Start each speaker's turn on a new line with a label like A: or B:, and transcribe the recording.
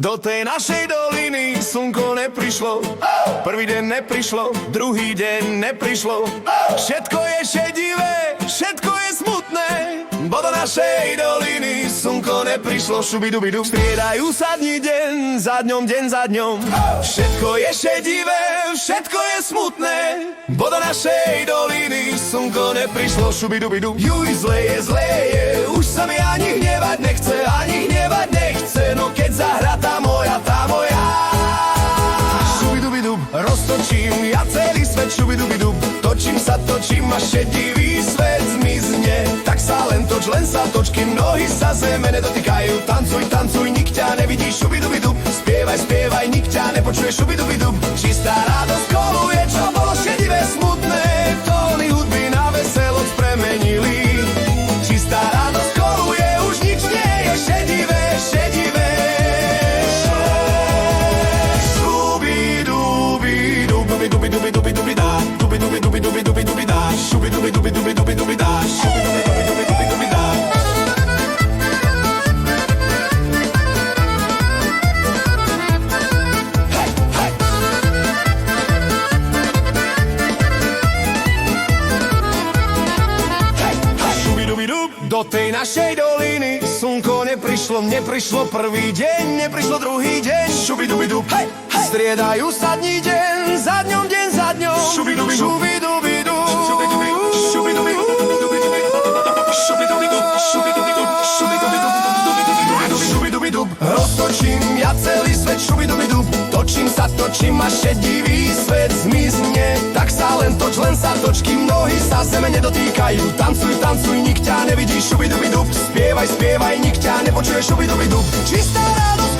A: Do tej našej doliny slnko neprišlo, prvý deň neprišlo, druhý deň neprišlo. Všetko je šedivé, všetko je smutné, bo do našej doliny slnko neprišlo. Šubidubidu, striedajú sa dni deň za dňom, deň za dňom. Všetko je šedivé, všetko je smutné, bo do našej doliny slnko neprišlo. Šubidubidu, juj, zle je, už sa mi ani hnevať nechce, ani hnevať nechce. No keď zahrá tá moja, šubidubidub, roztočím ja celý svet, šubidubidub. Točím sa, točím a šedivý svet zmizne. Tak sa len sa toč, kým nohy sa zeme nedotýkajú. Tancuj, tancuj, nik ťa nevidí, šubidubidub. Spievaj, spievaj, nik ťa nepočuje, šubidubidub. Čistá radosť koluje, čo bolo šedivé, smutné. Tóny hudby na veselosť premenili. Čistá radosť koluje, už nič nie je šedivé, šedivé. Do tej našej doliny slnko neprišlo, neprišlo prvý deň, neprišlo druhý deň. Šubidubidub, hej, hej. Striedajú sa dni deň za dňom, deň za dňom. Šubidubidub, šubidubidub, šubidubidub, šubidubidub, šubidubidub, šubidubidub. Roztočím ja celý svet, šubidubidub. Točím sa, točím a šedivý svet zmizne. Tak sa len sa toč, kým nohy sa zeme nedotýkajú. Tancuj, tancuj, nik ťa nevidí, šubidubidub. Spievaj, spievaj, nik ťa nepočuje, šubidubidub. Čistá radosť